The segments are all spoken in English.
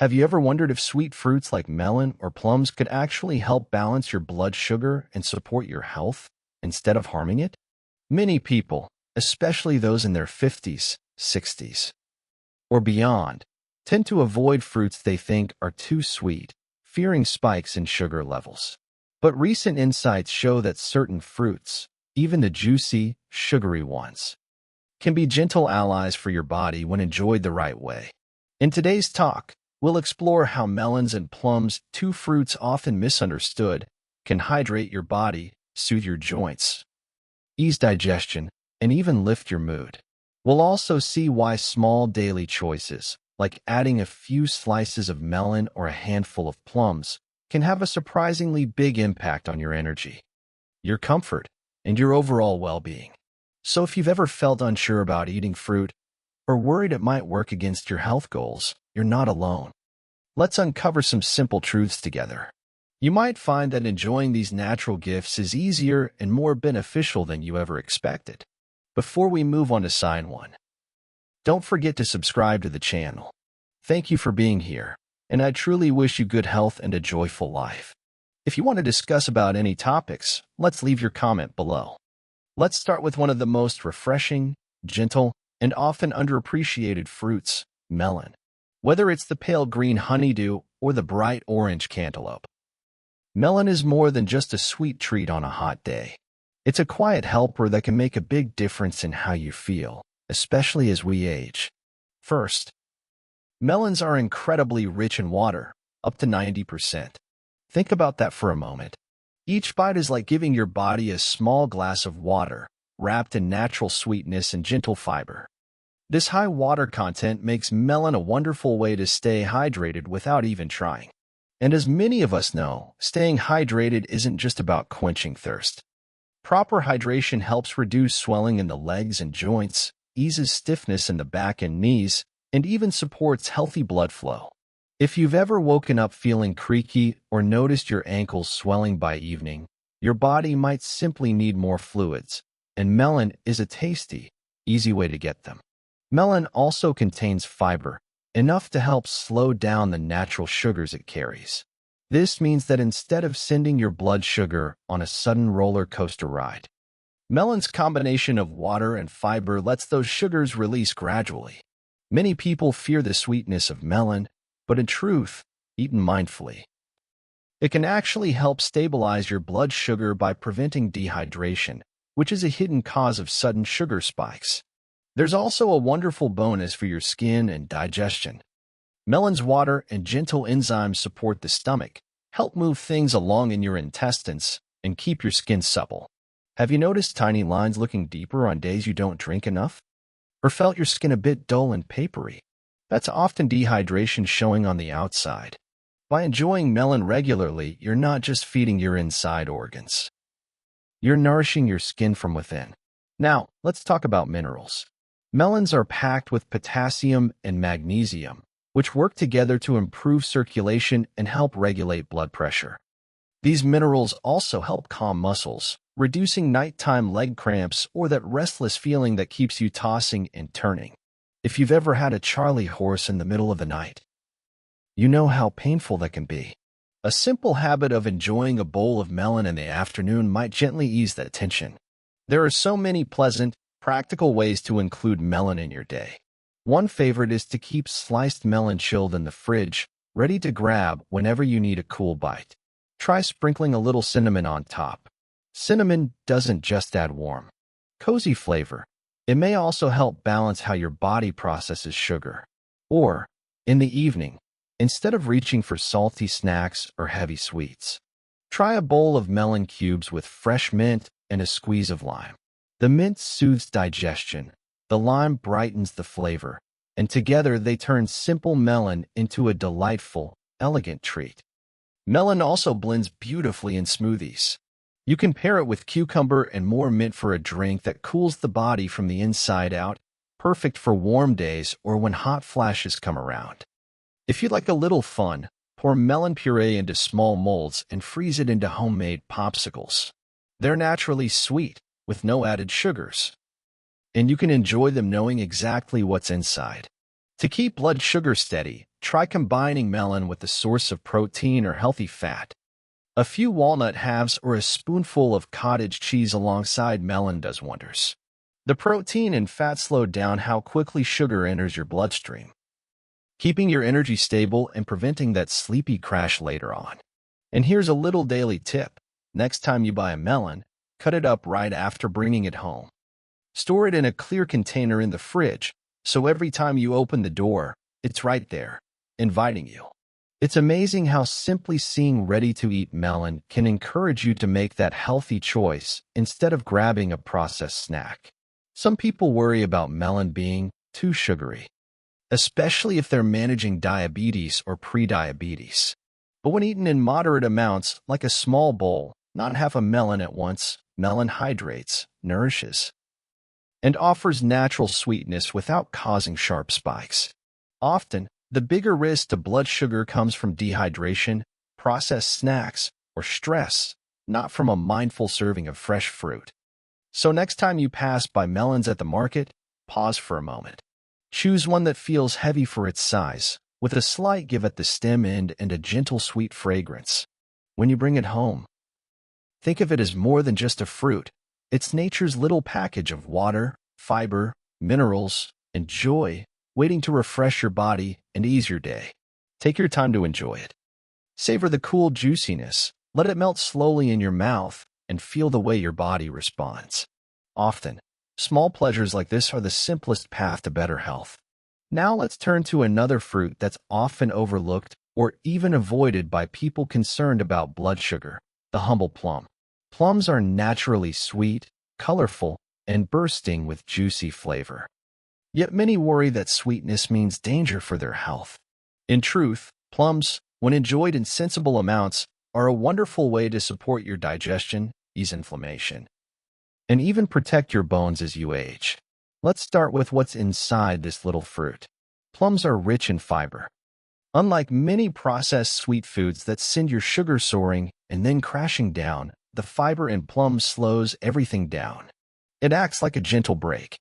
Have you ever wondered if sweet fruits like melon or plums could actually help balance your blood sugar and support your health instead of harming it? Many people, especially those in their 50s, 60s, or beyond, tend to avoid fruits they think are too sweet, fearing spikes in sugar levels. But recent insights show that certain fruits, even the juicy, sugary ones, can be gentle allies for your body when enjoyed the right way. In today's talk, we'll explore how melons and plums, two fruits often misunderstood, can hydrate your body, soothe your joints, ease digestion, and even lift your mood. We'll also see why small daily choices, like adding a few slices of melon or a handful of plums, can have a surprisingly big impact on your energy, your comfort, and your overall well-being. So if you've ever felt unsure about eating fruit or worried it might work against your health goals, you're not alone. Let's uncover some simple truths together. You might find that enjoying these natural gifts is easier and more beneficial than you ever expected. Before we move on to sign one, don't forget to subscribe to the channel. Thank you for being here, and I truly wish you good health and a joyful life. If you want to discuss about any topics, let's leave your comment below. Let's start with one of the most refreshing, gentle, and often underappreciated fruits, melon. Whether it's the pale green honeydew or the bright orange cantaloupe, melon is more than just a sweet treat on a hot day. It's a quiet helper that can make a big difference in how you feel, especially as we age. First, melons are incredibly rich in water, up to 90%. Think about that for a moment. Each bite is like giving your body a small glass of water, wrapped in natural sweetness and gentle fiber. This high water content makes melon a wonderful way to stay hydrated without even trying. And as many of us know, staying hydrated isn't just about quenching thirst. Proper hydration helps reduce swelling in the legs and joints, eases stiffness in the back and knees, and even supports healthy blood flow. If you've ever woken up feeling creaky or noticed your ankles swelling by evening, your body might simply need more fluids, and melon is a tasty, easy way to get them. Melon also contains fiber, enough to help slow down the natural sugars it carries. This means that instead of sending your blood sugar on a sudden roller coaster ride, melon's combination of water and fiber lets those sugars release gradually. Many people fear the sweetness of melon, but in truth, eaten mindfully, it can actually help stabilize your blood sugar by preventing dehydration, which is a hidden cause of sudden sugar spikes. There's also a wonderful bonus for your skin and digestion. Melon's water and gentle enzymes support the stomach, help move things along in your intestines, and keep your skin supple. Have you noticed tiny lines looking deeper on days you don't drink enough? Or felt your skin a bit dull and papery? That's often dehydration showing on the outside. By enjoying melon regularly, you're not just feeding your inside organs. You're nourishing your skin from within. Now, let's talk about minerals. Melons are packed with potassium and magnesium, which work together to improve circulation and help regulate blood pressure. These minerals also help calm muscles, reducing nighttime leg cramps or that restless feeling that keeps you tossing and turning. If you've ever had a Charlie horse in the middle of the night, you know how painful that can be. A simple habit of enjoying a bowl of melon in the afternoon might gently ease that tension. There are so many pleasant, practical ways to include melon in your day. One favorite is to keep sliced melon chilled in the fridge, ready to grab whenever you need a cool bite. Try sprinkling a little cinnamon on top. Cinnamon doesn't just add warm, cozy flavor. It may also help balance how your body processes sugar. Or, in the evening, instead of reaching for salty snacks or heavy sweets, try a bowl of melon cubes with fresh mint and a squeeze of lime. The mint soothes digestion, the lime brightens the flavor, and together they turn simple melon into a delightful, elegant treat. Melon also blends beautifully in smoothies. You can pair it with cucumber and more mint for a drink that cools the body from the inside out, perfect for warm days or when hot flashes come around. If you'd like a little fun, pour melon puree into small molds and freeze it into homemade popsicles. They're naturally sweet, with no added sugars, and you can enjoy them knowing exactly what's inside. To keep blood sugar steady, Try combining melon with a source of protein or healthy fat. A few walnut halves or a spoonful of cottage cheese alongside melon does wonders. The protein and fat slow down how quickly sugar enters your bloodstream, keeping your energy stable and preventing that sleepy crash later on. And here's a little daily tip. Next time you buy a melon, cut it up right after bringing it home. Store it in a clear container in the fridge, so every time you open the door, it's right there, inviting you. It's amazing how simply seeing ready-to-eat melon can encourage you to make that healthy choice instead of grabbing a processed snack. Some people worry about melon being too sugary, especially if they're managing diabetes or prediabetes. But when eaten in moderate amounts, like a small bowl, not half a melon at once, melon hydrates, nourishes, and offers natural sweetness without causing sharp spikes. Often, the bigger risk to blood sugar comes from dehydration, processed snacks, or stress, not from a mindful serving of fresh fruit. So next time you pass by melons at the market, pause for a moment. Choose one that feels heavy for its size, with a slight give at the stem end and a gentle sweet fragrance. When you bring it home, think of it as more than just a fruit. It's nature's little package of water, fiber, minerals, and joy, waiting to refresh your body and ease your day. Take your time to enjoy it. Savor the cool juiciness, let it melt slowly in your mouth, and feel the way your body responds. Often, small pleasures like this are the simplest path to better health. Now let's turn to another fruit that's often overlooked or even avoided by people concerned about blood sugar, the humble plum. Plums are naturally sweet, colorful, and bursting with juicy flavor. Yet many worry that sweetness means danger for their health. In truth, plums, when enjoyed in sensible amounts, are a wonderful way to support your digestion, ease inflammation, and even protect your bones as you age. Let's start with what's inside this little fruit. Plums are rich in fiber. Unlike many processed sweet foods that send your sugar soaring and then crashing down, the fiber in plums slows everything down. It acts like a gentle brake,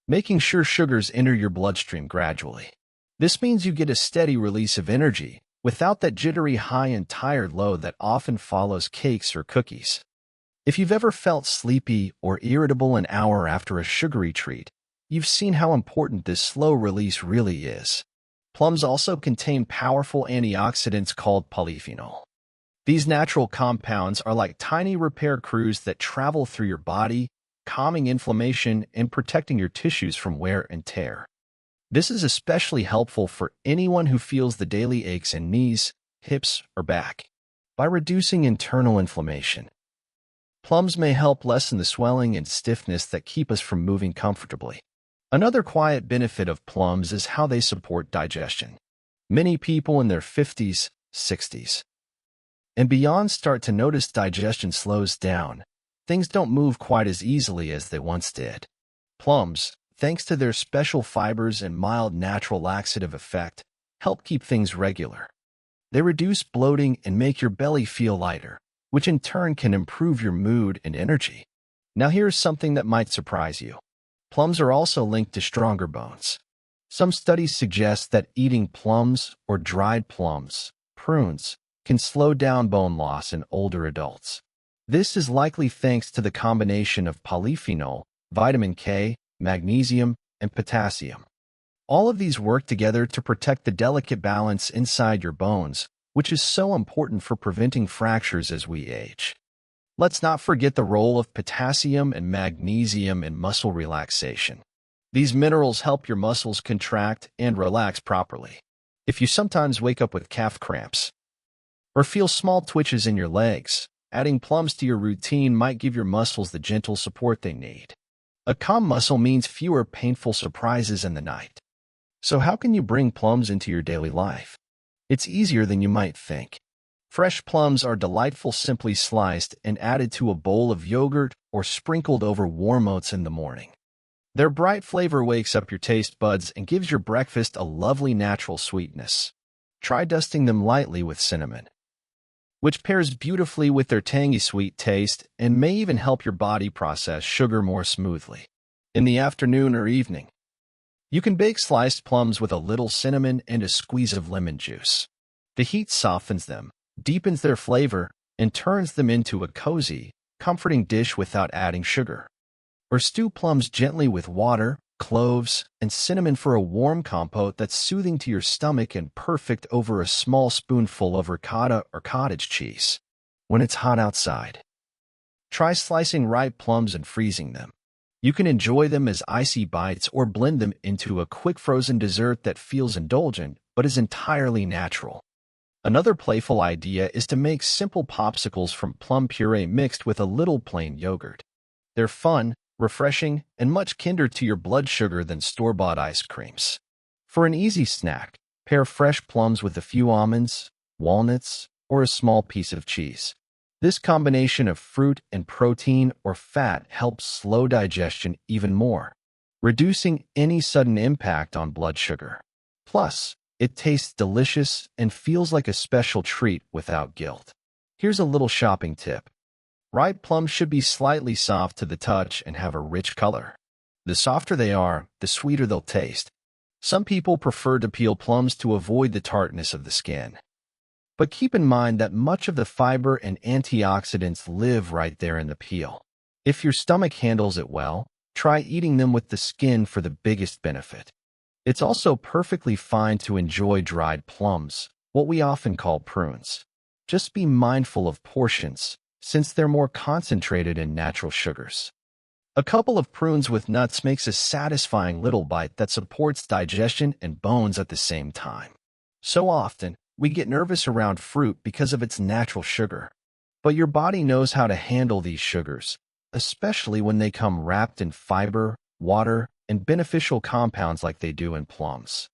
making sure sugars enter your bloodstream gradually. This means you get a steady release of energy, without that jittery high and tired low that often follows cakes or cookies. If you've ever felt sleepy or irritable an hour after a sugary treat, you've seen how important this slow release really is. Plums also contain powerful antioxidants called polyphenol. These natural compounds are like tiny repair crews that travel through your body, calming inflammation and protecting your tissues from wear and tear. This is especially helpful for anyone who feels the daily aches in knees, hips, or back. By reducing internal inflammation, plums may help lessen the swelling and stiffness that keep us from moving comfortably. Another quiet benefit of plums is how they support digestion. Many people in their 50s, 60s, and beyond start to notice digestion slows down. Things don't move quite as easily as they once did. Plums, thanks to their special fibers and mild natural laxative effect, help keep things regular. They reduce bloating and make your belly feel lighter, which in turn can improve your mood and energy. Now here's something that might surprise you. Plums are also linked to stronger bones. Some studies suggest that eating plums or dried plums, prunes, can slow down bone loss in older adults. This is likely thanks to the combination of polyphenol, vitamin K, magnesium, and potassium. All of these work together to protect the delicate balance inside your bones, which is so important for preventing fractures as we age. Let's not forget the role of potassium and magnesium in muscle relaxation. These minerals help your muscles contract and relax properly. If you sometimes wake up with calf cramps or feel small twitches in your legs, adding plums to your routine might give your muscles the gentle support they need. A calm muscle means fewer painful surprises in the night. So how can you bring plums into your daily life? It's easier than you might think. Fresh plums are delightful simply sliced and added to a bowl of yogurt or sprinkled over warm oats in the morning. Their bright flavor wakes up your taste buds and gives your breakfast a lovely natural sweetness. Try dusting them lightly with cinnamon, which pairs beautifully with their tangy sweet taste and may even help your body process sugar more smoothly. In the afternoon or evening, You can bake sliced plums with a little cinnamon and a squeeze of lemon juice. The heat softens them, deepens their flavor, and turns them into a cozy, comforting dish without adding sugar. Or stew plums gently with water, cloves, and cinnamon for a warm compote that's soothing to your stomach and perfect over a small spoonful of ricotta or cottage cheese. When it's hot outside, try slicing ripe plums and freezing them. You can enjoy them as icy bites or blend them into a quick frozen dessert that feels indulgent but is entirely natural. Another playful idea is to make simple popsicles from plum puree mixed with a little plain yogurt. They're fun, refreshing, and much kinder to your blood sugar than store-bought ice creams. For an easy snack, pair fresh plums with a few almonds, walnuts, or a small piece of cheese. This combination of fruit and protein or fat helps slow digestion even more, reducing any sudden impact on blood sugar. Plus, it tastes delicious and feels like a special treat without guilt. Here's a little shopping tip. Ripe plums should be slightly soft to the touch and have a rich color. The softer they are, the sweeter they'll taste. Some people prefer to peel plums to avoid the tartness of the skin. But keep in mind that much of the fiber and antioxidants live right there in the peel. If your stomach handles it well, try eating them with the skin for the biggest benefit. It's also perfectly fine to enjoy dried plums, what we often call prunes. Just be mindful of portions, since they're more concentrated in natural sugars. A couple of prunes with nuts makes a satisfying little bite that supports digestion and bones at the same time. So often, we get nervous around fruit because of its natural sugar. But your body knows how to handle these sugars, especially when they come wrapped in fiber, water, and beneficial compounds like they do in plums.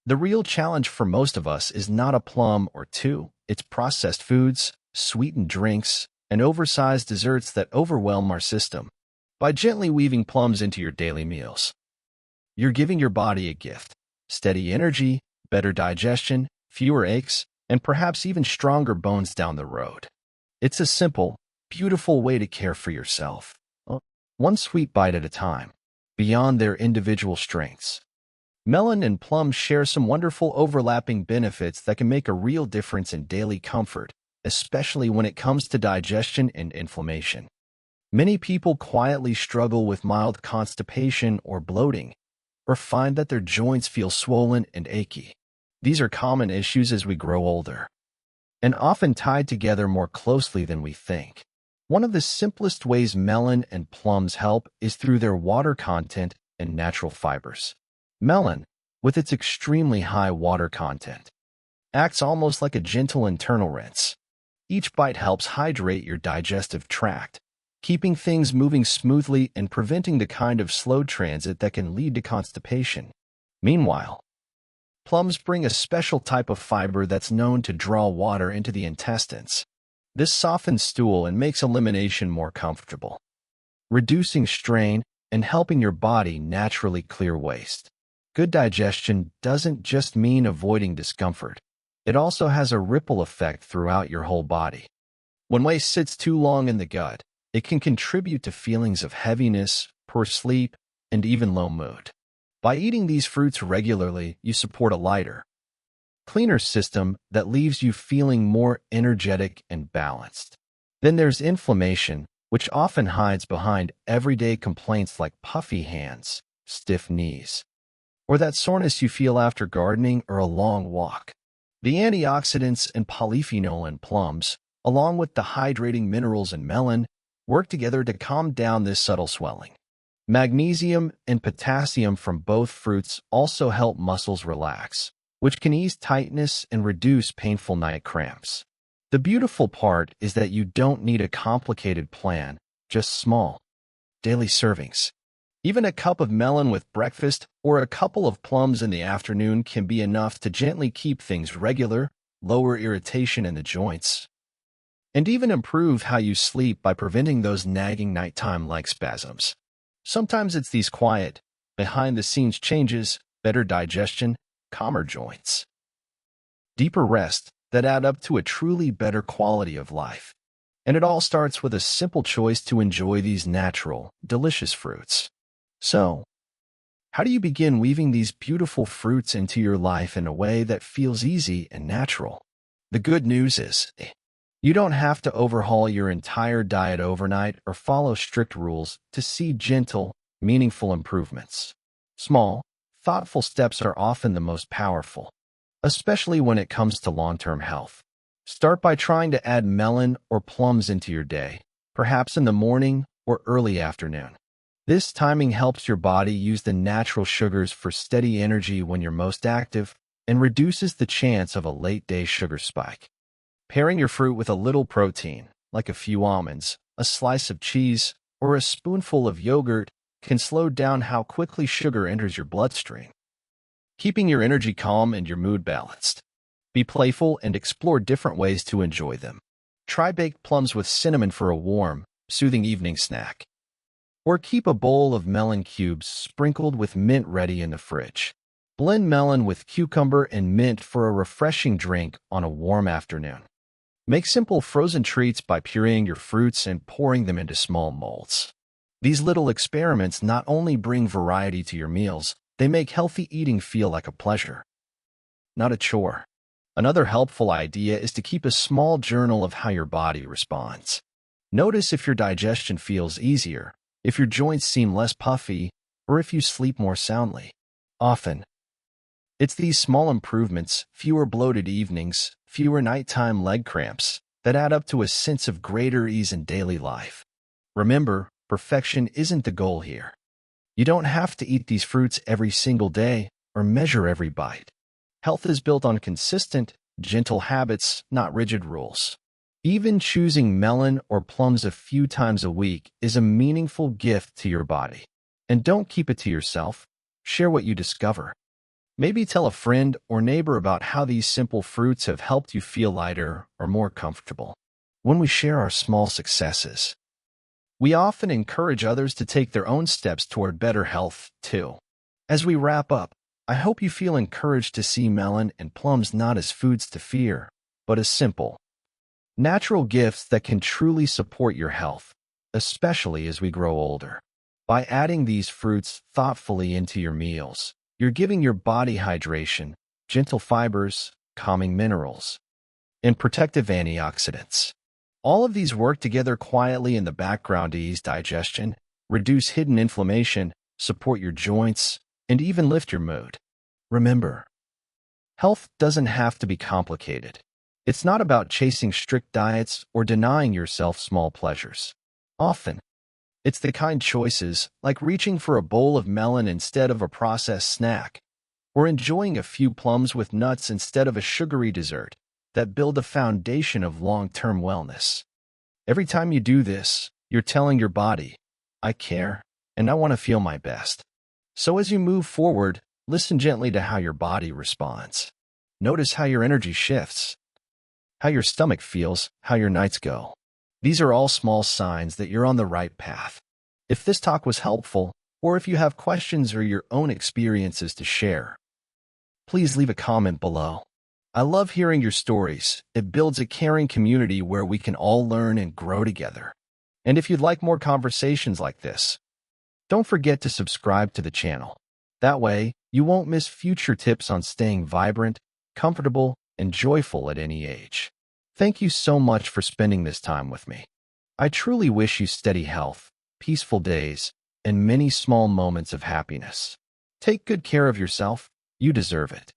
The real challenge for most of us is not a plum or two, it's processed foods, sweetened drinks, and oversized desserts that overwhelm our system. By gently weaving plums into your daily meals, you're giving your body a gift: steady energy, better digestion, fewer aches, and perhaps even stronger bones down the road. It's a simple, beautiful way to care for yourself, one sweet bite at a time, beyond their individual strengths. Melon and plums share some wonderful overlapping benefits that can make a real difference in daily comfort, especially when it comes to digestion and inflammation. Many people quietly struggle with mild constipation or bloating, or find that their joints feel swollen and achy. These are common issues as we grow older, and often tied together more closely than we think. One of the simplest ways melon and plums help is through their water content and natural fibers. Melon, with its extremely high water content, acts almost like a gentle internal rinse. Each bite helps hydrate your digestive tract, keeping things moving smoothly and preventing the kind of slow transit that can lead to constipation. Meanwhile, plums bring a special type of fiber that's known to draw water into the intestines. This softens stool and makes elimination more comfortable, reducing strain and helping your body naturally clear waste. Good digestion doesn't just mean avoiding discomfort. It also has a ripple effect throughout your whole body. When waste sits too long in the gut, it can contribute to feelings of heaviness, poor sleep, and even low mood. By eating these fruits regularly, you support a lighter, cleaner system that leaves you feeling more energetic and balanced. Then there's inflammation, which often hides behind everyday complaints like puffy hands, stiff knees, or that soreness you feel after gardening or a long walk. The antioxidants and polyphenol in plums, along with the hydrating minerals in melon, work together to calm down this subtle swelling. Magnesium and potassium from both fruits also help muscles relax, which can ease tightness and reduce painful night cramps. The beautiful part is that you don't need a complicated plan, just small, daily servings. Even a cup of melon with breakfast or a couple of plums in the afternoon can be enough to gently keep things regular, lower irritation in the joints, and even improve how you sleep by preventing those nagging nighttime leg spasms. Sometimes it's these quiet, behind-the-scenes changes, better digestion, calmer joints, deeper rest that add up to a truly better quality of life. And it all starts with a simple choice to enjoy these natural, delicious fruits. So, How do you begin weaving these beautiful fruits into your life in a way that feels easy and natural? The good news is, you don't have to overhaul your entire diet overnight or follow strict rules to see gentle, meaningful improvements. Small, thoughtful steps are often the most powerful, especially when it comes to long-term health. Start by trying to add melon or plums into your day, perhaps in the morning or early afternoon. This timing helps your body use the natural sugars for steady energy when you're most active and reduces the chance of a late-day sugar spike. Pairing your fruit with a little protein, like a few almonds, a slice of cheese, or a spoonful of yogurt, can slow down how quickly sugar enters your bloodstream. Keeping your energy calm and your mood balanced. Be playful and explore different ways to enjoy them. Try baked plums with cinnamon for a warm, soothing evening snack. Or keep a bowl of melon cubes sprinkled with mint ready in the fridge. Blend melon with cucumber and mint for a refreshing drink on a warm afternoon. Make simple frozen treats by pureeing your fruits and pouring them into small molds. These little experiments not only bring variety to your meals, they make healthy eating feel like a pleasure, not a chore. Another helpful idea is to keep a small journal of how your body responds. Notice if your digestion feels easier, if your joints seem less puffy, or if you sleep more soundly. Often, it's these small improvements, fewer bloated evenings, fewer nighttime leg cramps, that add up to a sense of greater ease in daily life. Remember, perfection isn't the goal here. You don't have to eat these fruits every single day or measure every bite. Health is built on consistent, gentle habits, not rigid rules. Even choosing melon or plums a few times a week is a meaningful gift to your body. And don't keep it to yourself. Share what you discover. Maybe tell a friend or neighbor about how these simple fruits have helped you feel lighter or more comfortable. When we share our small successes, we often encourage others to take their own steps toward better health, too. As we wrap up, I hope you feel encouraged to see melon and plums not as foods to fear, but as simple, natural gifts that can truly support your health, especially as we grow older. By adding these fruits thoughtfully into your meals, you're giving your body hydration, gentle fibers, calming minerals, and protective antioxidants. All of these work together quietly in the background to ease digestion, reduce hidden inflammation, support your joints, and even lift your mood. Remember, health doesn't have to be complicated. It's not about chasing strict diets or denying yourself small pleasures. Often, it's the kind choices, like reaching for a bowl of melon instead of a processed snack, or enjoying a few plums with nuts instead of a sugary dessert, that build a foundation of long-term wellness. Every time you do this, you're telling your body, I care, and I want to feel my best. So as you move forward, listen gently to how your body responds. Notice how your energy shifts, how your stomach feels, how your nights go. These are all small signs that you're on the right path. If this talk was helpful, or if you have questions or your own experiences to share, please leave a comment below. I love hearing your stories. It builds a caring community where we can all learn and grow together. And if you'd like more conversations like this, don't forget to subscribe to the channel. That way, you won't miss future tips on staying vibrant, comfortable, and joyful at any age. Thank you so much for spending this time with me. I truly wish you steady health, peaceful days, and many small moments of happiness. Take good care of yourself. You deserve it.